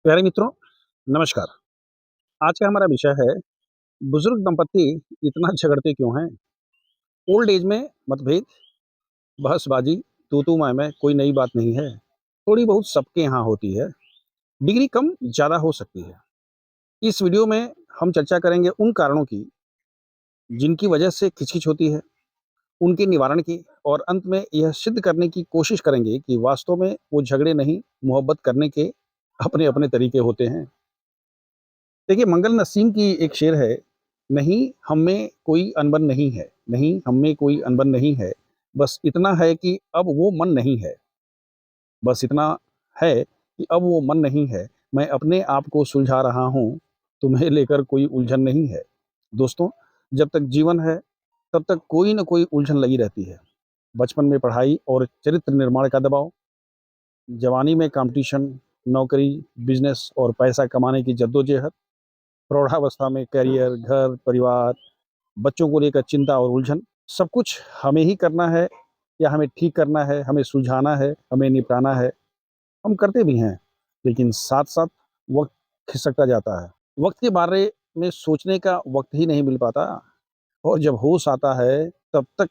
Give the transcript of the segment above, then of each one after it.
प्यारे मित्रों, नमस्कार। आज का हमारा विषय है बुजुर्ग दंपत्ति इतना झगड़ते क्यों हैं? ओल्ड एज में मतभेद, बहसबाजी, तू-तू मैं-मैं कोई नई बात नहीं है। थोड़ी बहुत सबके यहाँ होती है, डिग्री कम ज़्यादा हो सकती है। इस वीडियो में हम चर्चा करेंगे उन कारणों की जिनकी वजह से खिचकिच होती है, उनके निवारण की और अंत में यह सिद्ध करने की कोशिश करेंगे कि वास्तव में वो झगड़े नहीं, मोहब्बत करने के अपने-अपने तरीके होते हैं। देखिए, मंगल नसीम की एक शेर है, नहीं हम में कोई अनबन नहीं है, नहीं हम में कोई अनबन नहीं है, बस इतना है कि अब वो मन नहीं है, बस इतना है कि अब वो मन नहीं है, मैं अपने आप को सुलझा रहा हूँ, तुम्हें लेकर कोई उलझन नहीं है। दोस्तों, जब तक जीवन है, तब तक कोई न कोई उलझन लगी रहती है। बचपन में पढ़ाई और चरित्र निर्माण का दबाव, जवानी में कॉम्पिटिशन, नौकरी, बिज़नेस और पैसा कमाने की जद्दोजहद, प्रौढ़ावस्था में करियर, घर, परिवार, बच्चों को लेकर चिंता और उलझन, सब कुछ हमें ही करना है या हमें ठीक करना है, हमें सुलझाना है, हमें निपटाना है। हम करते भी हैं, लेकिन साथ-साथ वक़्त खिसकता जाता है। वक़्त के बारे में सोचने का वक़्त ही नहीं मिल पाता और जब होश आता है, तब तक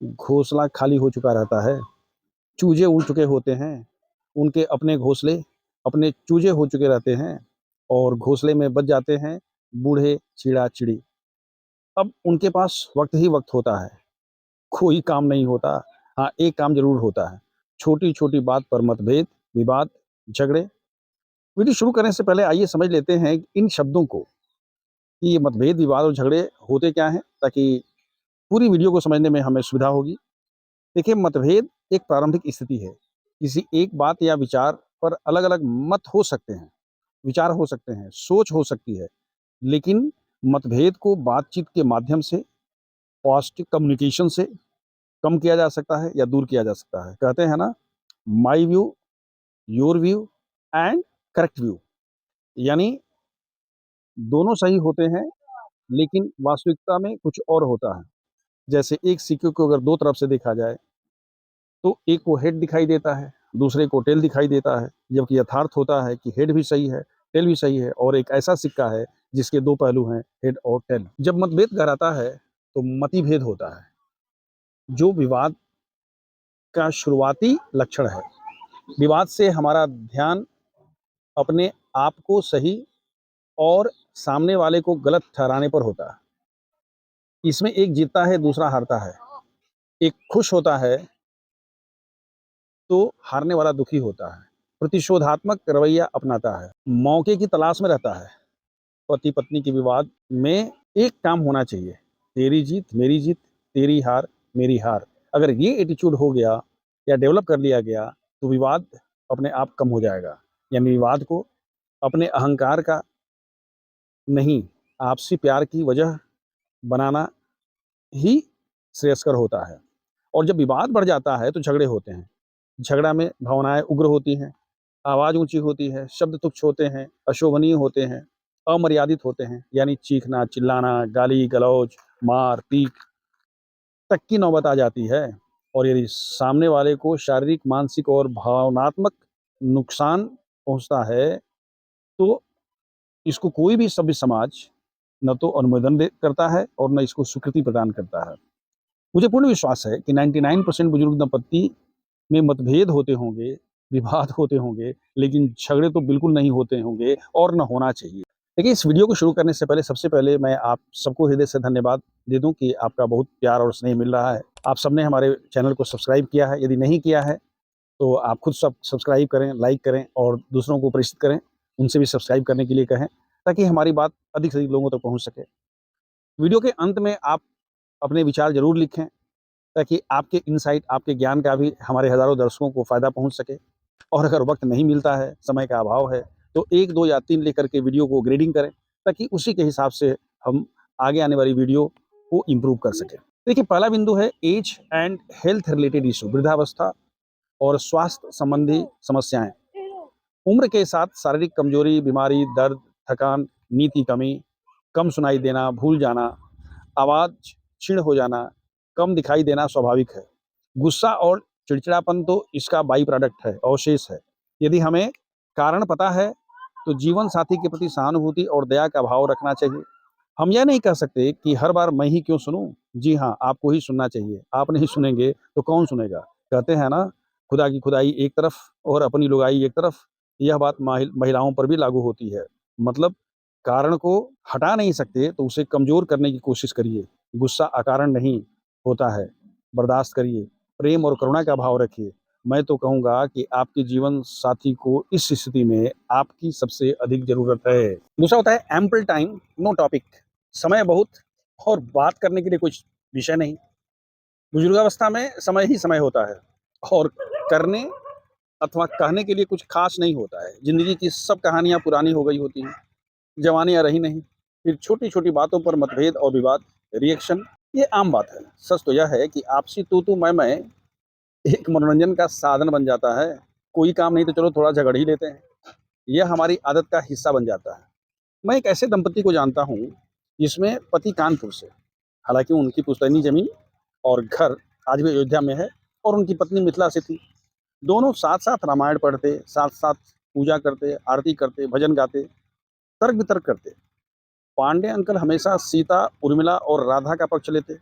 घोंसला खाली हो चुका रहता है। चूजे उड़ चुके होते हैं, उनके अपने घोंसले, अपने चूजे हो चुके रहते हैं और घोंसले में बच जाते हैं बूढ़े चिड़ा-चिड़ी। अब उनके पास वक़्त ही वक़्त होता है, कोई काम नहीं होता। हाँ, एक काम ज़रूर होता है, छोटी-छोटी बात पर मतभेद, विवाद, झगड़े। वीडियो शुरू करने से पहले आइए समझ लेते हैं इन शब्दों को, कि ये मतभेद, विवाद और झगड़े होते क्या हैं, ताकि पूरी वीडियो को समझने में हमें सुविधा होगी। देखिए, मतभेद एक प्रारंभिक स्थिति है। किसी एक बात या विचार पर अलग-अलग मत हो सकते हैं, विचार हो सकते हैं, सोच हो सकती है, लेकिन मतभेद को बातचीत के माध्यम से, पॉज़िटिव कम्युनिकेशन से कम किया जा सकता है या दूर किया जा सकता है। कहते हैं ना, my view, your view and correct view, यानी दोनों सही होते हैं, लेकिन वास्तविकता में कुछ और होता है। जैसे एक सिक्के को अगर 2 तरफ से देखा जाए, तो एक को हेड दिखाई देता है, दूसरे को टेल दिखाई देता है, जबकि यथार्थ होता है कि हेड भी सही है, टेल भी सही है और एक ऐसा सिक्का है जिसके 2 पहलू हैं, हेड और टेल। जब मतभेद गहराता है, तो मतिभेद होता है, जो विवाद का शुरुआती लक्षण है। विवाद से हमारा ध्यान अपने आप को सही और सामने वाले को गलत ठहराने पर होता है। इसमें एक जीतता है, दूसरा हारता है। एक खुश होता है, तो हारने वाला दुखी होता है। प्रतिशोधात्मक रवैया अपनाता है, मौके की तलाश में रहता है। पति-पत्नी के विवाद में एक काम होना चाहिए, तेरी जीत, मेरी जीत, तेरी हार, मेरी हार। अगर ये एटीट्यूड हो गया या डेवलप कर लिया गया, तो विवाद अपने आप कम हो जाएगा। यानी विवाद को अपने अहंकार का नहीं, आपसी प्यार की वजह बनाना ही श्रेयस्कर होता है। और जब विवाद बढ़ जाता है, तो झगड़े होते हैं। झगड़ा में भावनाएँ उग्र होती हैं, आवाज़ ऊँची होती है, शब्द तुच्छ होते हैं, अशोभनीय होते हैं, अमर्यादित होते हैं, यानी चीखना, चिल्लाना, गाली-गलौज, मार-पीट तक की नौबत आ जाती है। और यदि सामने वाले को शारीरिक, मानसिक और भावनात्मक नुकसान पहुँचता है, तो इसको कोई भी सभ्य समाज न तो अनुमोदन दे करता है और न इसको स्वीकृति प्रदान करता है। मुझे पूर्ण विश्वास है कि 99% बुजुर्ग दंपत्ति में मतभेद होते होंगे, विवाद होते होंगे, लेकिन झगड़े तो बिल्कुल नहीं होते होंगे और ना होना चाहिए। देखिए, इस वीडियो को शुरू करने से पहले सबसे पहले मैं आप सबको हृदय से धन्यवाद दे दूँ कि आपका बहुत प्यार और स्नेह मिल रहा है। आप सबने हमारे चैनल को सब्सक्राइब किया है, यदि नहीं किया है, तो आप खुद सब्सक्राइब करें, लाइक करें और दूसरों को प्रेषित करें, उनसे भी सब्सक्राइब करने के लिए कहें, ताकि हमारी बात अधिक से अधिक लोगों तक पहुँच सके। वीडियो के अंत में आप अपने विचार ज़रूर लिखें, ताकि आपके इनसाइट, आपके ज्ञान का भी हमारे हज़ारों दर्शकों को फ़ायदा पहुँच सके। और अगर वक़्त नहीं मिलता है, समय का अभाव है, तो 1, 2 या 3 लेकर के वीडियो को ग्रेडिंग करें, ताकि उसी के हिसाब से हम आगे आने वाली वीडियो को इम्प्रूव कर सकें। देखिए, पहला बिंदु है age and health related issue, वृद्धावस्था और स्वास्थ्य संबंधी समस्याएँ। उम्र के साथ शारीरिक कमजोरी, बीमारी, दर्द, थकान, नींद की कमी, कम सुनाई देना, भूल जाना, आवाज़ क्षीण हो जाना, कम दिखाई देना स्वाभाविक है। गुस्सा और चिड़चिड़ापन तो इसका बाई प्रोडक्ट है, अवशेष है। यदि हमें कारण पता है, तो जीवन साथी के प्रति सहानुभूति और दया का भाव रखना चाहिए। हम यह नहीं कह सकते कि हर बार मैं ही क्यों सुनूँ? जी हाँ, आपको ही सुनना चाहिए। आप नहीं सुनेंगे तो कौन सुनेगा? कहते हैं ना, खुदा की खुदाई एक तरफ और अपनी लुगाई एक तरफ। यह बात महिलाओं पर भी लागू होती है। मतलब कारण को हटा नहीं सकते तो उसे कमज़ोर करने की कोशिश करिए। गुस्सा अकारण नहीं होता है। बर्दाश्त करिए, प्रेम और करुणा का भाव रखिए। मैं तो कहूँगा कि आपके जीवन साथी को इस स्थिति में आपकी सबसे अधिक ज़रूरत है। दूसरा होता है एम्पल टाइम, नो टॉपिक। समय बहुत और बात करने के लिए कुछ विषय नहीं। बुजुर्गावस्था में समय ही समय होता है और करने अथवा कहने के लिए कुछ खास नहीं होता है। ज़िंदगी की सब कहानियाँ पुरानी हो गई होती हैं, जवानियाँ रही नहीं। फिर छोटी-छोटी बातों पर मतभेद और विवाद, रिएक्शन, ये आम बात है। सच तो यह है कि आपसी तू-तू, मैं एक मनोरंजन का साधन बन जाता है। कोई काम नहीं तो चलो थोड़ा झगड़ ही लेते हैं। यह हमारी आदत का हिस्सा बन जाता है। मैं एक ऐसे दंपति को जानता हूँ, जिसमें पति कानपुर से, हालाँकि उनकी पुश्तैनी ज़मीन और घर आज भी अयोध्या में है और उनकी पत्नी मिथिला से थी। दोनों साथ-साथ रामायण पढ़ते, साथ-साथ पूजा करते, आरती करते, भजन गाते, तर्क-वितर्क करते। पांडे अंकल हमेशा सीता, उर्मिला और राधा का पक्ष लेते।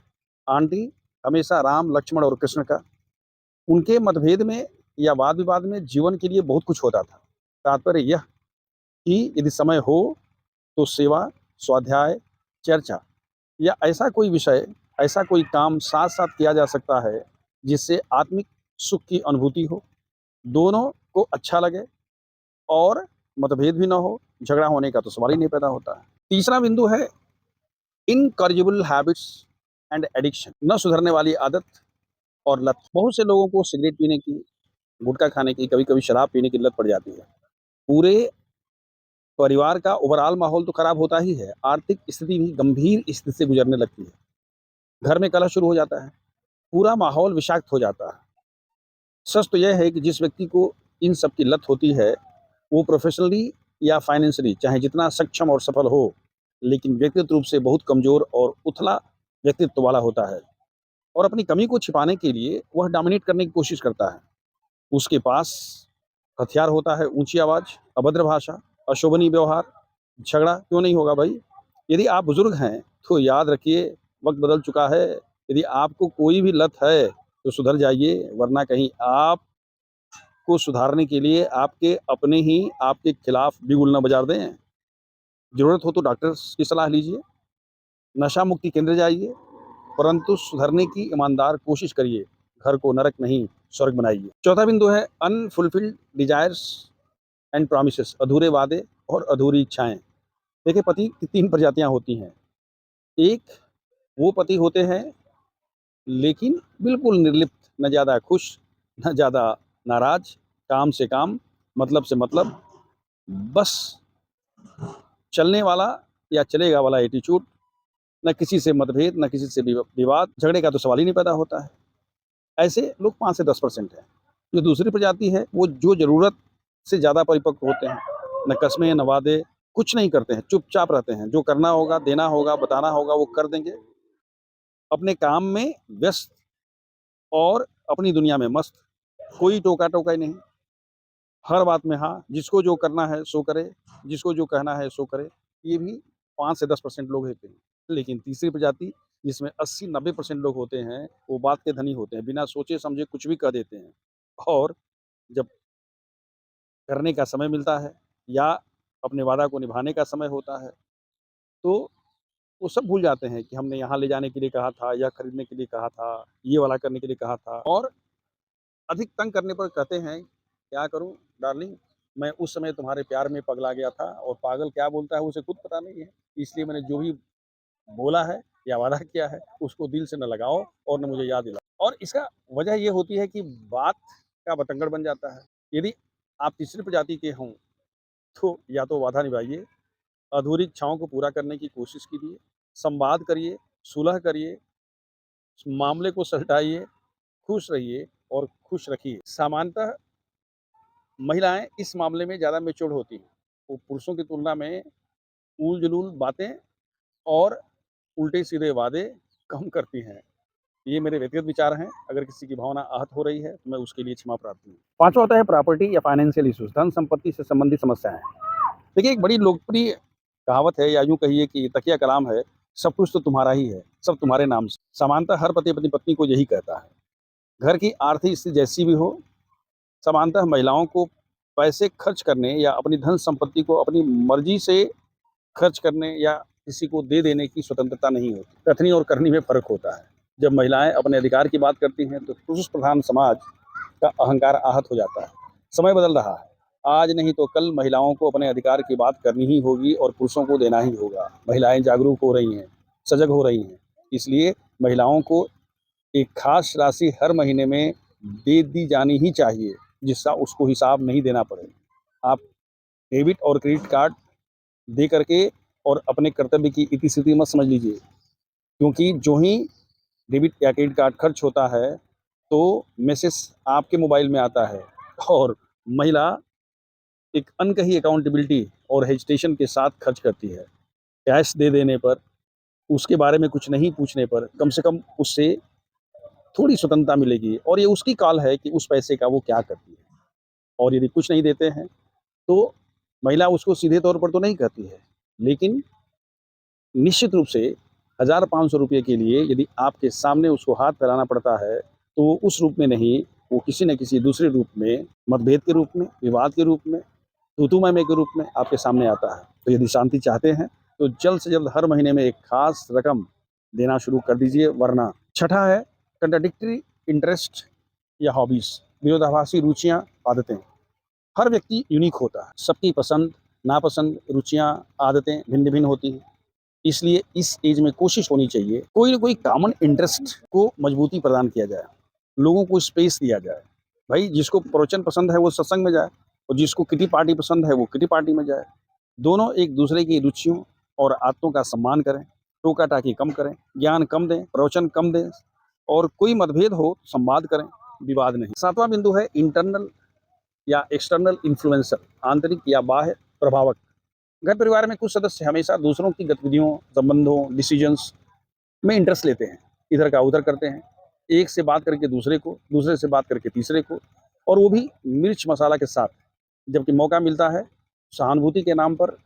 आंटी हमेशा राम, लक्ष्मण और कृष्ण का। उनके मतभेद में या वाद-विवाद में जीवन के लिए बहुत कुछ होता था। तात्पर्य यह कि यदि समय हो तो सेवा, स्वाध्याय, चर्चा या ऐसा कोई विषय, ऐसा कोई काम साथ-साथ किया जा सकता है, जिससे आत्मिक सुख की अनुभूति हो, दोनों को अच्छा लगे और मतभेद भी ना हो, झगड़ा होने का तो सवाल ही नहीं पैदा होता है। तीसरा बिंदु है इनकॉरिजिबल हैबिट्स एंड एडिक्शन, न सुधरने वाली आदत और लत। बहुत से लोगों को सिगरेट पीने की, गुटखा खाने की, कभी-कभी शराब पीने की लत पड़ जाती है। पूरे परिवार का ओवरऑल माहौल तो खराब होता ही है, आर्थिक स्थिति भी गंभीर स्थिति से गुजरने लगती है। घर में कलह शुरू हो जाता है, पूरा माहौल विषाक्त हो जाता है। सच तो यह है कि जिस व्यक्ति को इन सब की लत होती है, वो प्रोफ़ेशनली या फाइनेंशियली चाहे जितना सक्षम और सफल हो, लेकिन व्यक्तिगत रूप से बहुत कमज़ोर और उथला व्यक्तित्व वाला होता है और अपनी कमी को छिपाने के लिए वह डोमिनेट करने की कोशिश करता है। उसके पास हथियार होता है ऊँची आवाज़, अभद्र भाषा, अशोभनीय व्यवहार, झगड़ा क्यों नहीं होगा भाई? यदि आप बुज़ुर्ग हैं, तो याद रखिए वक़्त बदल चुका है। यदि आपको कोई भी लत है, तो सुधर जाइए, वरना कहीं आपको सुधारने के लिए आपके अपने ही आपके खिलाफ बिगुल ना बजा दें। ज़रूरत हो तो डॉक्टर्स की सलाह लीजिए, नशा मुक्ति केंद्र जाइए, परंतु सुधरने की ईमानदार कोशिश करिए। घर को नरक नहीं, स्वर्ग बनाइए। चौथा बिंदु है अनफुलफिल्ड डिज़ायर्स एंड प्रॉमिसेस, अधूरे वादे और अधूरी इच्छाएँ। देखिए, पति की 3 प्रजातियाँ होती हैं। एक वो पति होते हैं लेकिन बिल्कुल निर्लिप्त, ना ज़्यादा खुश, ना ज़्यादा नाराज़, काम से काम, मतलब से मतलब, बस चलने वाला या चलेगा वाला एटीट्यूड, ना किसी से मतभेद, ना किसी से विवाद, झगड़े का तो सवाल ही नहीं पैदा होता है। ऐसे लोग 5 से 10% हैं। जो दूसरी प्रजाति है, वो जो ज़रूरत से ज़्यादा परिपक्व होते हैं, ना कस्में, ना वादे, कुछ नहीं करते हैं, चुपचाप रहते हैं। जो करना होगा, देना होगा, बताना होगा, वो कर देंगे। अपने काम में व्यस्त और अपनी दुनिया में मस्त, कोई टोका-टोका ही नहीं। हर बात में हाँ, जिसको जो करना है सो करे, जिसको जो कहना है सो करे। ये भी 5 से 10% लोग होते हैं। लेकिन तीसरी प्रजाति, जिसमें 80-90% लोग होते हैं, वो बात के धनी होते हैं, बिना सोचे-समझे कुछ भी कह देते हैं और जब करने का समय मिलता है या अपने वादा को निभाने का समय होता है, तो वो सब भूल जाते हैं कि हमने यहाँ ले जाने के लिए कहा था, यह खरीदने के लिए कहा था, ये वाला करने के लिए कहा था और अधिक तंग करने पर कहते हैं, "क्या करूँ डार्लिंग, मैं उस समय तुम्हारे प्यार में पगला गया था और पागल क्या बोलता है उसे खुद पता नहीं है। इसलिए मैंने जो भी बोला है या वादा किया है, उसको दिल से ना लगाओ और ना मुझे याद दिलाओ।" और इसका वजह ये होती है कि बात का बतंगड़ बन जाता है। यदि आप तीसरी प्रजाति के हों, तो या तो वादा निभाइए, अधूरी इच्छाओं को पूरा करने की कोशिश कीजिए, संवाद करिए, सुलह करिए, मामले को सुलझाइए, खुश रहिए और खुश रखिए। सामान्यतः महिलाएँ इस मामले में ज़्यादा मैच्योर्ड होती हैं। वो पुरुषों की तुलना में ऊल-जुलूल बातें और उल्टे-सीधे वादे कम करती हैं। ये मेरे व्यक्तिगत विचार हैं, अगर किसी की भावना आहत हो रही है, तो मैं उसके लिए क्षमा प्रार्थी हूँ। 5वां होता है प्रॉपर्टी या फाइनेंशियल इश्यूज़, धन-संपत्ति से संबंधित समस्याएँ। देखिए, एक बड़ी लोकप्रिय कहावत है या यूँ कहिए कि तकिया कलाम है, सब कुछ तो तुम्हारा ही है, सब तुम्हारे नाम से। समानतः हर पति अपनी पत्नी को यही कहता है। घर की आर्थिक स्थिति जैसी भी हो, समानतः महिलाओं को पैसे खर्च करने या अपनी धन संपत्ति को अपनी मर्ज़ी से खर्च करने या किसी को दे देने की स्वतंत्रता नहीं होती। कथनी और करनी में फ़र्क होता है। जब महिलाएँ अपने अधिकार की बात करती हैं, तो पुरुष प्रधान समाज का अहंकार आहत हो जाता है। समय बदल रहा है। आज नहीं तो कल महिलाओं को अपने अधिकार की बात करनी ही होगी और पुरुषों को देना ही होगा। महिलाएँ जागरूक हो रही हैं, सजग हो रही हैं। इसलिए महिलाओं को एक ख़ास राशि हर महीने में दे दी जानी ही चाहिए, जिसका उसको हिसाब नहीं देना पड़े। आप डेबिट और क्रेडिट कार्ड दे करके और अपने कर्तव्य की इति-सिति मत समझ लीजिए, क्योंकि जो ही डेबिट या क्रेडिट कार्ड खर्च होता है, तो मैसेज आपके मोबाइल में आता है और महिला एक अनकही अकाउंटेबिलिटी और हेजिटेशन के साथ खर्च करती है। कैश दे देने पर, उसके बारे में कुछ नहीं पूछने पर, कम से कम उससे थोड़ी स्वतंत्रता मिलेगी और ये उसकी कॉल है कि उस पैसे का वो क्या करती है। और यदि कुछ नहीं देते हैं, तो महिला उसको सीधे तौर पर तो नहीं कहती है, लेकिन निश्चित रूप से 1500 रुपए के लिए यदि आपके सामने उसको हाथ फैलाना पड़ता है, तो वो उस रूप में नहीं, वो किसी न किसी दूसरे रूप में, मतभेद के रूप में, विवाद के रूप में, तू-तू, मैं-मैं के रूप में आपके सामने आता है। तो यदि शांति चाहते हैं, तो जल्द से जल्द हर महीने में एक ख़ास रकम देना शुरू कर दीजिए, वरना छठा है कंट्राडिक्टरी इंटरेस्ट या हॉबीज़, विरोधाभासी रुचियाँ, आदतें। हर व्यक्ति यूनिक होता है, सबकी पसंद, नापसंद, रुचियाँ, आदतें भिन्न-भिन्न होती हैं। इसलिए इस एज में कोशिश होनी चाहिए, कोई न कोई कॉमन इंटरेस्ट को मजबूती प्रदान किया जाए, लोगों को स्पेस दिया जाए। भाई जिसको प्रवचन पसंद है वो सत्संग में जाए और जिसको किटी पार्टी पसंद है वो किटी पार्टी में जाए। दोनों एक दूसरे की रुचियों और आदतों का सम्मान करें, टोका-टाकी कम करें, ज्ञान कम दें, प्रवचन कम दें और कोई मतभेद हो संवाद करें, विवाद नहीं। 7वां बिंदु है इंटरनल या एक्सटर्नल इन्फ्लुएंसर, आंतरिक या बाह्य प्रभावक। घर परिवार में कुछ सदस्य हमेशा दूसरों की गतिविधियों, संबंधों, डिसीजंस में इंटरेस्ट लेते हैं, इधर का उधर करते हैं। एक से बात करके दूसरे को, दूसरे से बात करके तीसरे को और वो भी मिर्च मसाला के साथ। जबकि मौका मिलता है, सहानुभूति के नाम पर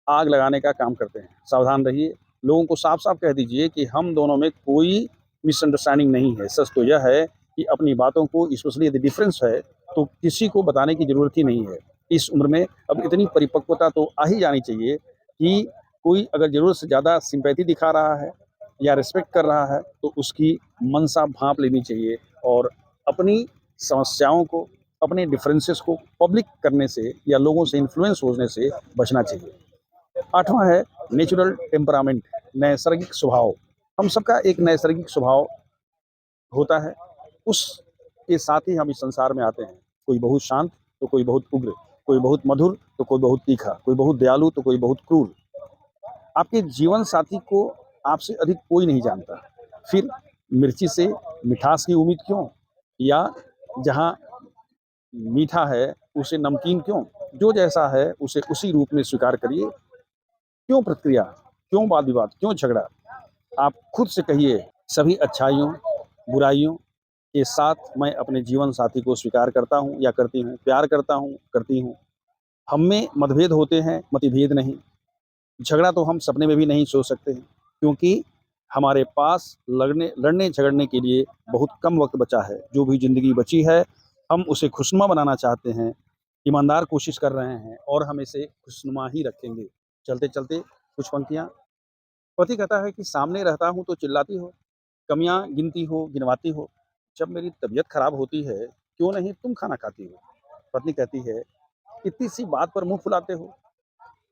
आग लगाने का काम करते हैं। सावधान रहिए, लोगों को साफ-साफ कह दीजिए कि हम दोनों में कोई मिसअंडरस्टैंडिंग नहीं है। सच तो यह है कि अपनी बातों को स्पेशली यदि डिफरेंस है, तो किसी को बताने की ज़रूरत ही नहीं है। इस उम्र में अब इतनी परिपक्वता तो आ ही जानी चाहिए कि कोई अगर ज़रूरत से ज़्यादा सिम्पैथी दिखा रहा है या रिस्पेक्ट कर रहा है, तो उसकी मनसा भाँप लेनी चाहिए और अपनी समस्याओं को, अपने डिफरेंसेस को पब्लिक करने से या लोगों से इन्फ्लुएंस होने से बचना चाहिए। 8वां है नेचुरल टेम्परामेंट, नैसर्गिक स्वभाव। हम सबका एक नैसर्गिक स्वभाव होता है, उसके साथ ही हम इस संसार में आते हैं। कोई बहुत शांत, तो कोई बहुत उग्र, कोई बहुत मधुर, तो कोई बहुत तीखा, कोई बहुत दयालु, तो कोई बहुत क्रूर। आपके जीवन साथी को आपसे अधिक कोई नहीं जानता। फिर मिर्ची से मिठास की उम्मीद क्यों? या जहाँ मीठा है, उसे नमकीन क्यों? जो जैसा है, उसे उसी रूप में स्वीकार करिए। क्यों प्रतिक्रिया? क्यों वाद-विवाद? क्यों झगड़ा? आप खुद से कहिए, सभी अच्छाइयों, बुराइयों के साथ मैं अपने जीवन साथी को स्वीकार करता हूँ या करती हूँ, प्यार करता हूँ, करती हूँ। हम में मतभेद होते हैं, मतिभेद नहीं। झगड़ा तो हम सपने में भी नहीं सोच सकते हैं, क्योंकि हमारे पास लड़ने-झगड़ने के लिए बहुत कम वक़्त बचा है। जो भी ज़िंदगी बची है, हम उसे खुशनुमा बनाना चाहते हैं, ईमानदार कोशिश कर रहे हैं और हम इसे खुशनुमा ही रखेंगे। चलते-चलते कुछ पंक्तियाँ। पति कहता है कि सामने रहता हूँ तो चिल्लाती हो, कमियाँ गिनती हो, गिनवाती हो। जब मेरी तबीयत खराब होती है, क्यों नहीं तुम खाना खाती हो? पत्नी कहती है, इतनी सी बात पर मुँह फुलाते हो,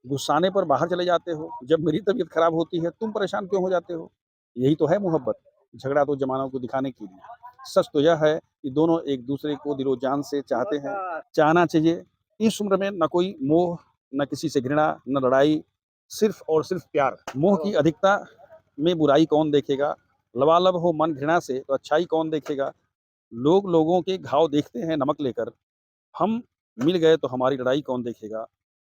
गुस्साने पर बाहर चले जाते हो। जब मेरी तबीयत खराब होती है, तुम परेशान क्यों हो जाते हो? यही तो है मोहब्बत। झगड़ा तो ज़माना को दिखाने के लिए। सच तो यह है कि दोनों एक-दूसरे को दिलो-जान से चाहते हैं। चाहना चाहिए। इस उम्र में ना कोई मोह, ना किसी से घृणा, ना लड़ाई, सिर्फ़ और सिर्फ़ प्यार। मोह की अधिकता में बुराई कौन देखेगा? लबालब हो मन घृणा से तो अच्छाई कौन देखेगा? लोग लोगों के घाव देखते हैं नमक लेकर, हम मिल गए तो हमारी लड़ाई कौन देखेगा?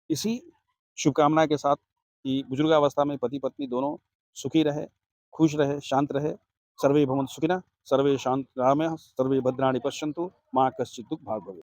इसी शुभकामना के साथ कि बुजुर्गावस्था में पति-पत्नी दोनों सुखी रहे, खुश रहे, शांत रहे। सर्वे भवन्तु सुखिनः, सर्वे शान्तिरामः, सर्वे भद्राणि पश्यन्तु, मा कश्चित् दुःख भाग् भवेत्।